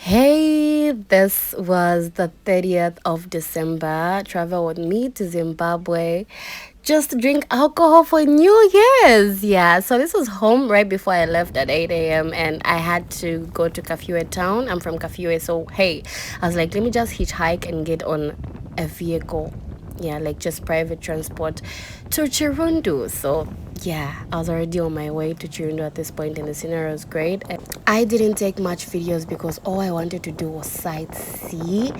Hey, this was the 30th of December. Travel with me to Zimbabwe just to drink alcohol for New Year's. Yeah, so this was home right before I left at 8 a.m. and I had to go to Kafue town. I'm from Kafue, so hey, I was like, let me just hitchhike and get on a vehicle. Yeah, like just private transport to Chirundu. So yeah, I was already on my way to Chirundu at this point, and the scenery was great. I didn't take much videos because all I wanted to do was sightsee.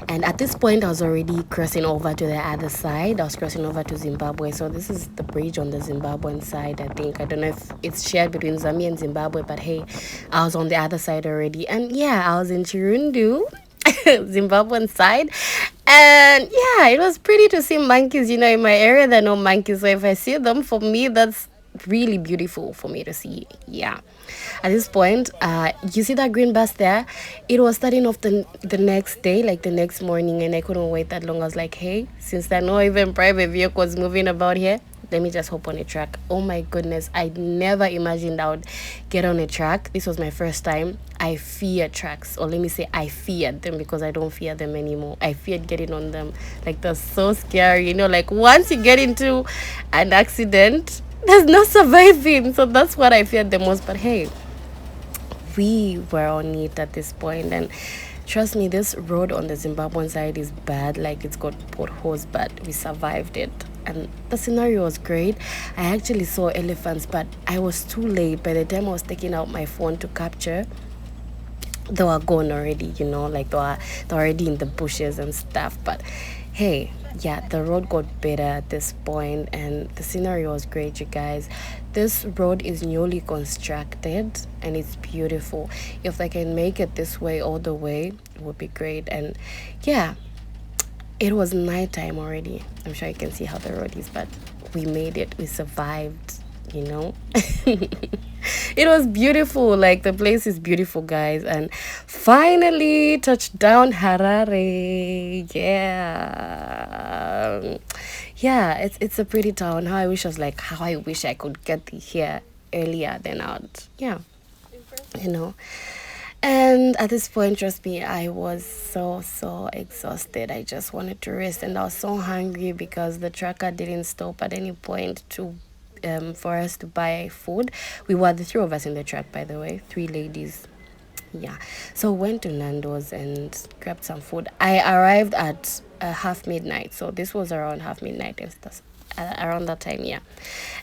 And at this point, I was already crossing over to the other side. I was crossing over to Zimbabwe. So this is the bridge on the Zimbabwean side, I think. I don't know if it's shared between Zambia and Zimbabwe, but hey, I was on the other side already. And yeah, I was in Chirundu. Zimbabwean side. And yeah, it was pretty to see monkeys. In my area, there are no monkeys. So if I see them, for me, that's really beautiful for me to see. Yeah. At this point, you see that green bus there? It was starting off the next day, like the next morning, and I couldn't wait that long. I was like, hey, since there are no even private vehicles moving about here, let me just hop on a truck. Oh my goodness, I never imagined I would get on a truck. This was my first time. I fear trucks, or let me say I feared them because I don't fear them anymore. I feared getting on them. Like, they're so scary, like once you get into an accident, there's no surviving. So that's what I feared the most. But hey, we were on it at this point, and trust me, this road on the Zimbabwean side is bad. Like, it's got potholes, but we survived it, and the scenario was great. I actually saw elephants, but I was too late. By the time I was taking out my phone to capture, they were gone already, like they were already in the bushes and stuff. But hey, yeah, the road got better at this point, and the scenery was great, you guys. This road is newly constructed and it's beautiful. If they can make it this way all the way, it would be great. And yeah, it was nighttime already. I'm sure you can see how the road is, but we made it. We survived. It was beautiful. Like, the place is beautiful, guys. And finally touched down Harare. Yeah, it's a pretty town. How I wish I could get here earlier than out. Yeah, you know. And at this point, trust me, I was so exhausted. I just wanted to rest, and I was so hungry because the trucker didn't stop at any point to for us to buy food. We were the three of us in the truck, by the way, three ladies. Yeah, so went to Nando's and grabbed some food. I arrived at half midnight, so this was around half midnight. Around that time, yeah.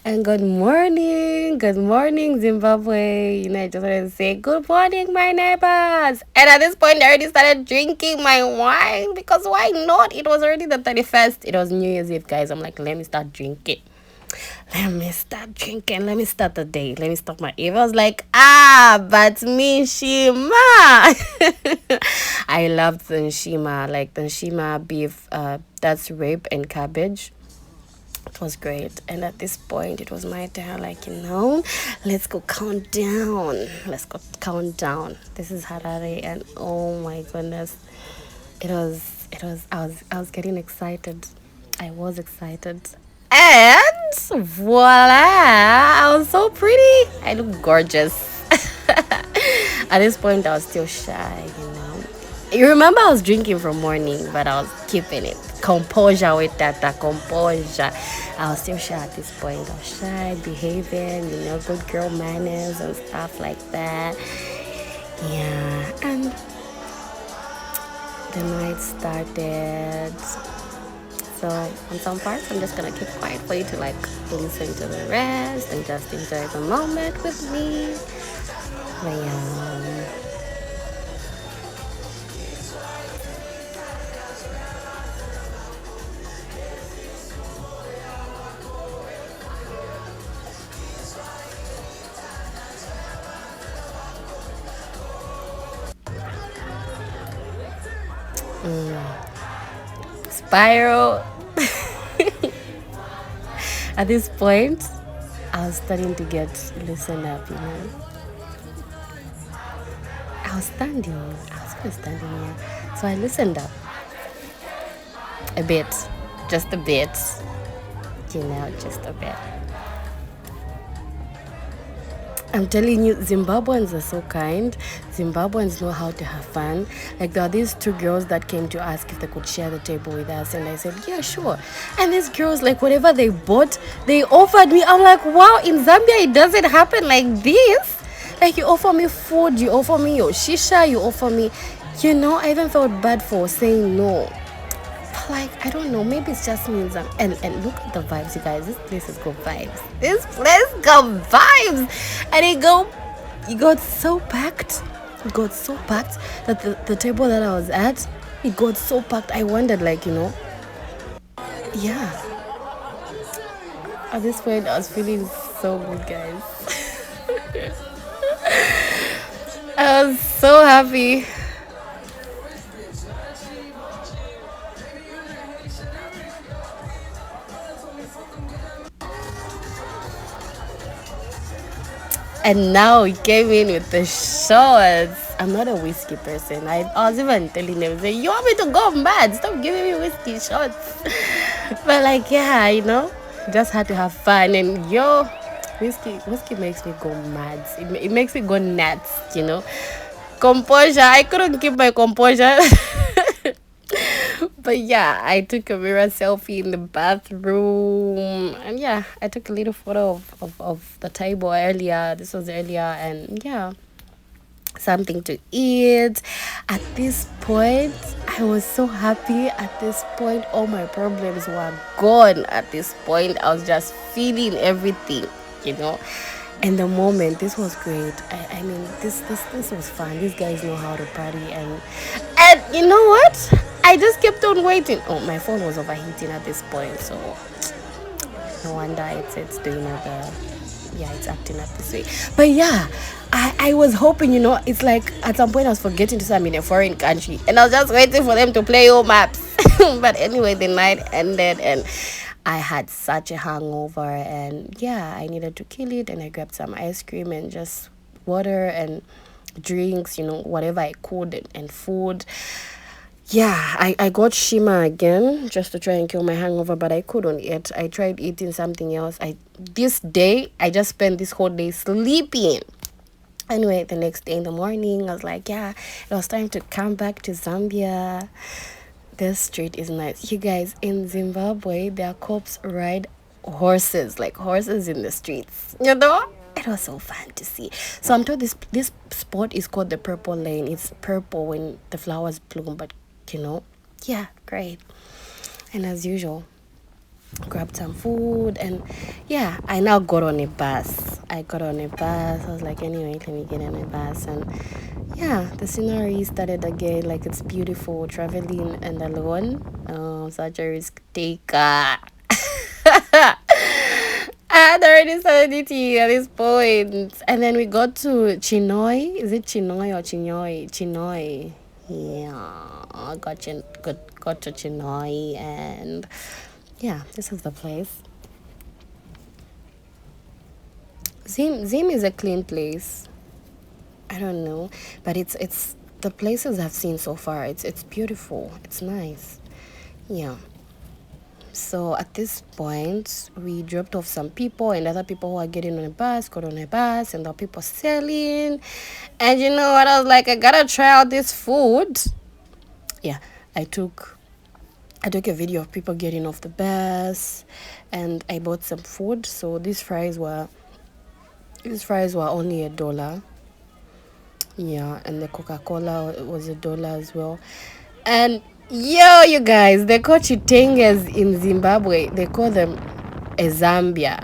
And good morning, Zimbabwe. I just wanted to say good morning, my neighbors. And at this point, I already started drinking my wine because why not? It was already the 31st. It was New Year's Eve, guys. I'm like, let me start drinking. Let me start drinking. Let me start the day. Let me start my eve. I was like, but me, Shima. I loved the Nshima, like the Nshima beef. That's rib and cabbage. It was great. And at this point, it was my turn. Like, let's go count down. Let's go count down. This is Harare, and oh my goodness, I was getting excited. I was excited. And voila! I was so pretty. I look gorgeous. At this point, I was still shy. You remember I was drinking from morning, but I was keeping it. Composure with that composure. I was still shy at this point. I was shy, behaving, good girl manners and stuff like that. Yeah, and the night started. So on some parts, I'm just gonna keep quiet for you to listen to the rest and just enjoy the moment with me. But yeah. Spiral. At this point, I was starting to get loosened up. I was standing. I was kind of standing here. So I loosened up a bit. Just a bit. Just a bit. I'm telling you, Zimbabweans are so kind. Zimbabweans know how to have fun. Like, there are these two girls that came to ask if they could share the table with us, and I said, yeah, sure. And these girls, like, whatever they bought, they offered me. I'm like, wow, in Zambia, it doesn't happen like this. Like, you offer me food, you offer me your shisha, you offer me, I even felt bad for saying no. Like, I don't know, maybe it's just me and look at the vibes, you guys. This place has got vibes. This place got vibes. And it got so packed. It got so packed that the table that I was at, it got so packed. I wondered, like, yeah. At this point, I was feeling so good, guys. I was so happy. And now he came in with the shots. I'm not a whiskey person. I was even telling them, say, you want me to go mad? Stop giving me whiskey shots. But like, yeah, just had to have fun. And whiskey makes me go mad. It makes me go nuts. Composure. I couldn't keep my composure. But yeah, I took a mirror selfie in the bathroom. And yeah, I took a little photo of the table earlier. This was earlier. And yeah, something to eat. At this point, I was so happy. At this point, all my problems were gone. At this point, I was just feeling everything, you know. And the moment, this was great. I mean, this was fun. These guys know how to party, and you know what? I just kept on waiting. Oh, my phone was overheating at this point, so no wonder it's doing other. Yeah, it's acting up this way. But yeah, I was hoping, it's like at some point I was forgetting to say I'm in a foreign country, and I was just waiting for them to play all maps. But anyway, the night ended, and I had such a hangover, and yeah, I needed to kill it, and I grabbed some ice cream and just water and drinks, whatever I could, and food. Yeah, I got Shima again just to try and kill my hangover, but I couldn't eat. I tried eating something else. This day, I just spent this whole day sleeping. Anyway, the next day in the morning, I was like, yeah, it was time to come back to Zambia. This street is nice. You guys, in Zimbabwe, their cops ride horses, like horses in the streets. It was so fun to see. So I'm told this spot is called the Purple Lane. It's purple when the flowers bloom, but yeah, great. And as usual, grabbed some food, and yeah, I now got on a bus. I was like, anyway, let me get on a bus. And yeah, the scenery started again. Like, it's beautiful traveling and alone. Such a risk taker. I had already started eating at this point. And then we got to Chinoi. Is it Chinoi or Chinoi? Chinoi. Yeah, I got to Chinoi, and yeah, this is the place. Zim is a clean place. I don't know, but it's the places I've seen so far. It's beautiful. It's nice. Yeah. So at this point, we dropped off some people, and other people who are getting on a bus got on a bus, and there are people selling. And you know what? I was like, I gotta try out this food. Yeah, I took a video of people getting off the bus, and I bought some food. So these fries were only $1. Yeah, and the Coca-Cola was $1 as well. And yo, you guys, they call chitenges in Zimbabwe, they call them a Zambia.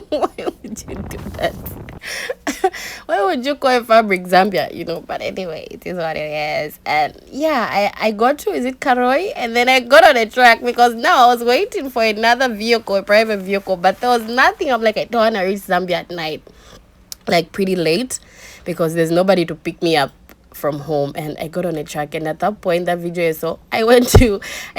Why would you do that? Why would you call a fabric Zambia? But anyway, it is what it is. And yeah, I got to, is it Karoi? And then I got on a track, because now I was waiting for another vehicle, a private vehicle, but there was nothing. I'm like, I don't want to reach Zambia at night, like pretty late, because there's nobody to pick me up from home. And I got on a track, and at that point, that video is so I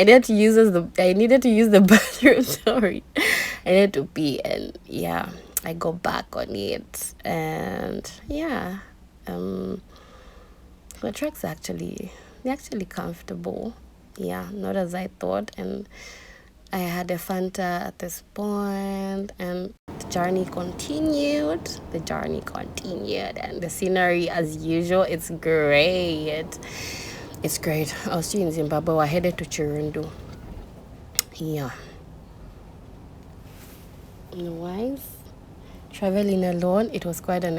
needed to use the bathroom. Sorry, I needed to pee, and yeah, I go back on it. And yeah, the tracks they're actually comfortable. Yeah, not as I thought. And I had a Fanta at this point, and the journey continued. The journey continued, and the scenery, as usual, it's great. It's great. I was still in Zimbabwe. I headed to Chirundu. Yeah. Otherwise, traveling alone, it was quite an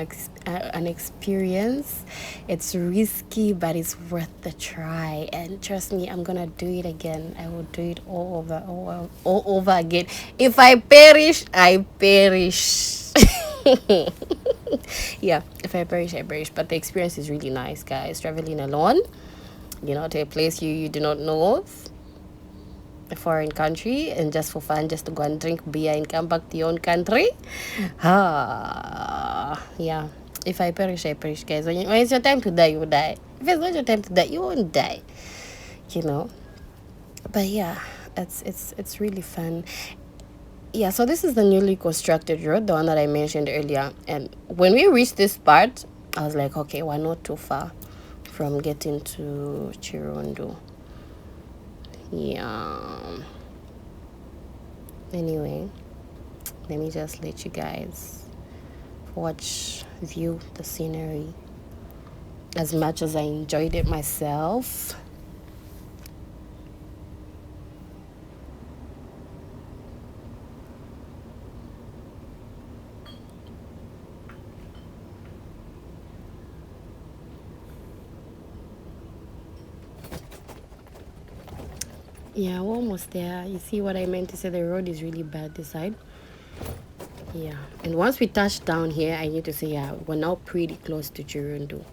experience. It's risky, but it's worth the try. And trust me, I'm gonna do it again. I will do it all over again. If I perish, I perish. Yeah, if I perish, I perish. But the experience is really nice, guys. Traveling alone, to a place you do not know of, a foreign country, and just for fun, just to go and drink beer and come back to your own country. Yeah. If I perish, I perish, guys. When it's your time to die, you will die. If it's not your time to die, you won't die. You know. But yeah, it's really fun. Yeah, so this is the newly constructed road, the one that I mentioned earlier. And when we reached this part, I was like, okay, we're not too far from getting to Chirundu. Yeah. Anyway, let me just let you guys view the scenery as much as I enjoyed it myself. Yeah, we're almost there. You see what I meant to say? The road is really bad this side. Yeah, and once we touch down here, I need to say, yeah, we're now pretty close to Chirundu.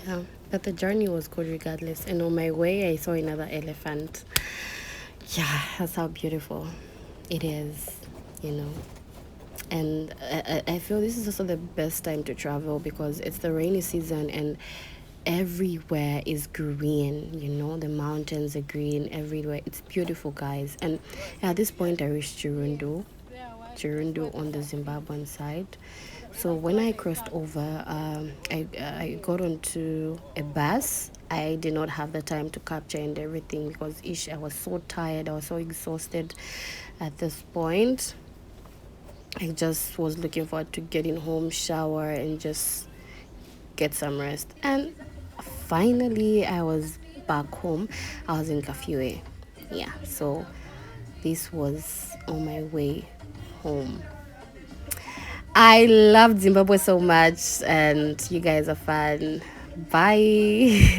Yeah, but the journey was good regardless. And on my way, I saw another elephant. Yeah, that's how beautiful it is, you know. And I feel this is also the best time to travel because it's the rainy season and everywhere is green, the mountains are green everywhere. It's beautiful, guys. And at this point, I reached Chirundu on the Zimbabwean side. So when I crossed over, I got onto a bus. I did not have the time to capture and everything because I was so tired. I was so exhausted at this point. I just was looking forward to getting home, shower, and just get some rest. And finally, I was back home. I was in Kafue. Yeah, so this was on my way home. I loved Zimbabwe so much, and you guys are fun. Bye.